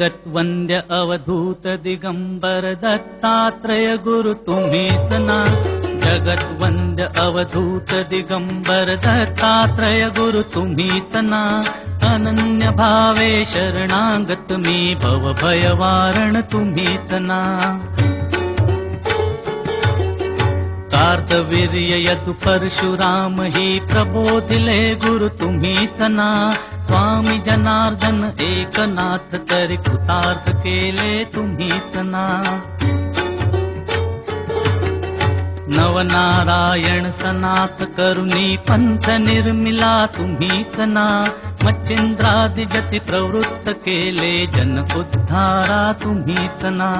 जगत्वंद्य अवधूत दिगंबर दत्तात्रय गुरु तुम्हीच ना। जगत्वंद्य अवधूत दिगंबर दत्तात्रय गुरु तुम्हीच ना। अनन्य भावे शरणागत मी भव भयवारण तुम्हीच ना। कार्तवीर्य यदु परशुराम ही प्रबोधिले गुरु तुम्हीच ना। स्वामी जनार्दन एकनाथ तरी कृतार्थ केले तुम्हीच ना। नवनारायण सनाथ करुणी पंथ निर्मिला तुम्हीच ना। मच्छिंद्रादि जति प्रवृत्त केले जन उद्धारा तुम्हीच ना।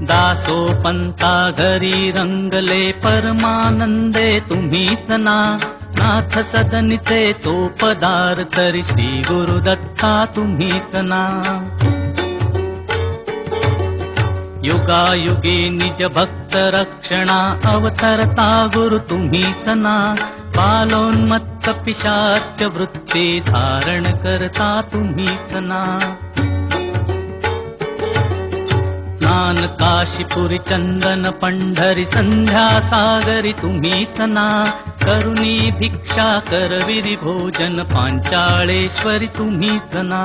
दासो पंथा घरी रंगले परमानंदे तुम्हीच ना। नाथ सदनिते तो पदार तरी श्री गुरुदत्ता तुम्हीच ना। युगायुगी निज भक्त रक्षणा अवतरता गुरु तुम्हीच ना। बालोन्मत्त पिशाच वृत्ती धारण करता तुम्हीच ना। स्नान काशीपुरी चंदन पंढरी संध्या सागरी तुम्हीच ना। करुणी भिक्षा करविरी भोजन पांचाळेश्वरी तुम्हीच ना।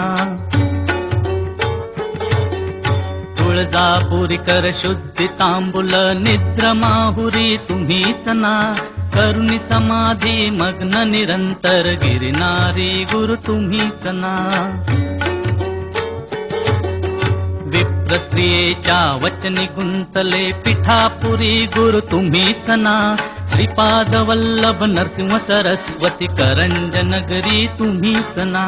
तुळजापुरी कर शुद्धि तांबुल निद्र माहुरी तुम्हीच ना। करुणी समाधी मग्न निरंतर गिरनारी गुरु तुम्हीच ना। विप्र स्त्रियेच्या वचनी गुंतले पिठापुरी गुरु तुम्हीच ना। श्रीपाद वल्लभ नरसिंह सरस्वती करंजनगरी तुम्हीच ना।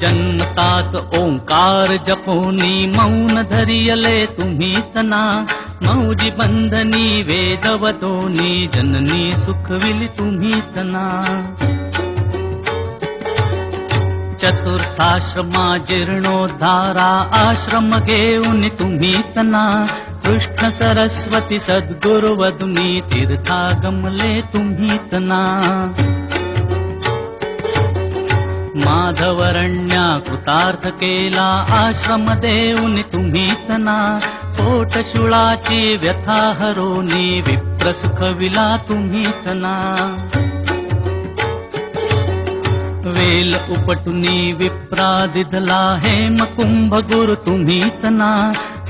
जन्मताच ओंकार जपोनी मौन धरियले तुम्हीच ना। मौजी बंधनी वेदवतोनी जननी सुखविली तुम्हीच ना। चतुर्थाश्रमा जीर्णोद्धारा आश्रम घेऊन तुम्हीच ना। कृष्ण सरस्वती सद्गुरु वदुनी तीर्थागमले तुम्हीच ना। माधवरण्या कृतार्थ केला आश्रम देऊन तुम्हीच ना। पोटशुळाची व्यथा हरोनी विप्र सुखविला तुम्हीच ना। वेल उपटुनी विप्रादिधला हेम कुंभ गुरु तुम्हीच ना।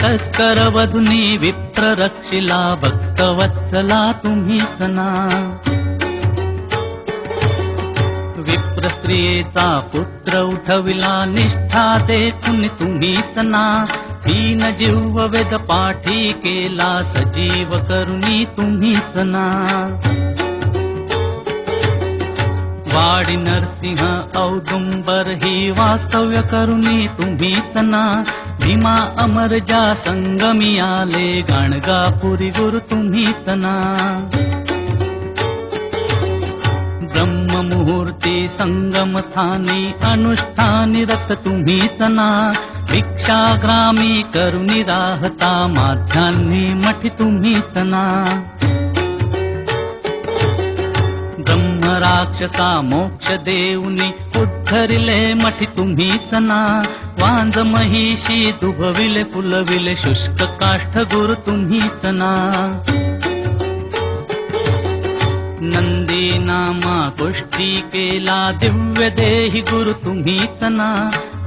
तस्कर वधुनी विप्र रक्षिला भक्तवत्सला तुम्हीच ना। विप्र स्त्रियेचा पुत्र उठविला निष्ठा देखुन तुम्हीच ना। दीन जीव वेद पाठी केला सजीव करुणी तुम्हीच ना। वाडी नरसिंह औदुंबर ही वास्तव्य करुणी तुम्हीच ना। भीमा अमरजा संगमी आले गाणगापुरी गुरु तुम्हीच ना। ब्रह्म मुहूर्ती संगम स्थानी अनुष्ठानी रत तुम्हीच ना। भिक्षाग्रामी करुणी राहता माध्यान्ही मठी तुम्हीच ना। ब्रह्म राक्षसा मोक्ष देऊनी उद्धरिले मठी तुम्हीच ना। वांज महिषी दुभविले फुलविले शुष्क काष्ठ गुरु तुम्हीच ना। नंदी नामा पुष्टी केला दिव्य देहि गुरु तुम्हीच ना।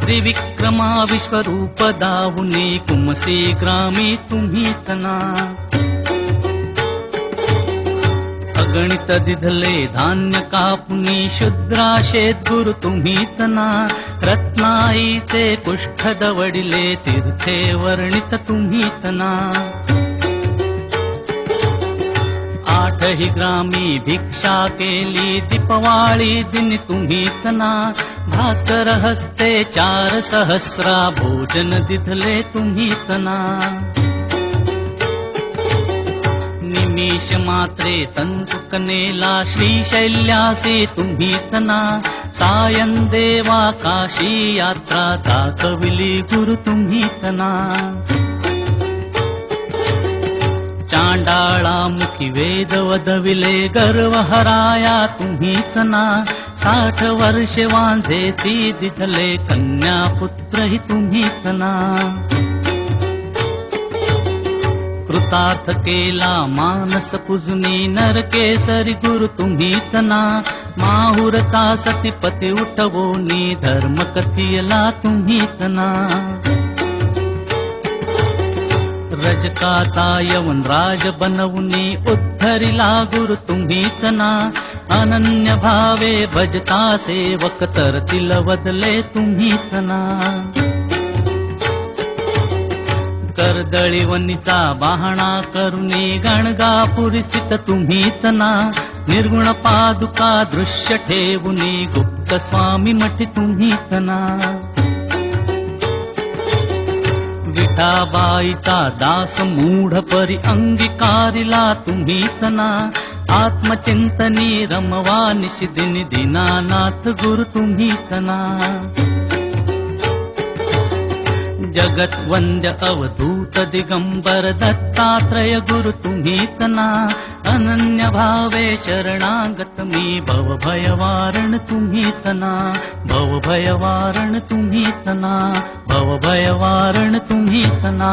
त्रिविक्रमा विश्वरूप दाहुनी कुमसी ग्रामी तुम्हीच ना। अगणित दिधले धान्य कापुनी शुद्राशेत गुरु तुम्हीच ना। रत्नाईचे कुष्ठ दवडिले तीर्थे वर्णित तुम्हीच ना। आठही ग्रामी भिक्षा केली दीपवाळी दिन तुम्हीच ना। भास्कर हस्ते 4 सहस्रा भोजन दिधले तुम्हीच ना। निमिष मात्रे तंतु कनेला श्रीशैल्यासी तुम्हीच ना। सायं देवा काशी यात्रा दाखविली गुरु तुम्हीच ना। चांडाळा मुखी वेद वदविले गर्व हराया तुम्हीच ना। 60 वर्षे वांझेसी दिधले कन्या पुत्र ही तुम्हीच ना कृतार्थ केला मानस पूजनी नरकेसरी गुरु तुम्हीच ना माहुरचा सतीपती उठवोनी धर्म कथियला तुम्हीच ना रजकाचा यवन राज बनवुनी उद्धरिला गुरु तुम्हीच ना अनन्य भावे भजता सेवक तरतील वदले तुम्हीच ना कर्दळी वनिता बाहणा करुणी गणगापुरी स्थित तुम्हीच ना निर्गुण पादुका दृश्य ठेवुनी गुप्त स्वामी मठी तुम्हीच ना विठाबाईचा दास मूढ परी अंगीकारिला तुम्हीच ना आत्मचिंतनी रमवा निशिदिनी दीनानाथ गुरु तुम्हीच ना जगत वंद्य अवधूत दिगंबर दत्तात्रय गुरु तुम्हीच ना अनन्य भावे शरणागत मी भव भयवारण तुम्हीच ना भव भयवारण तुम्हीच ना भव भयवारण तुम्हीच ना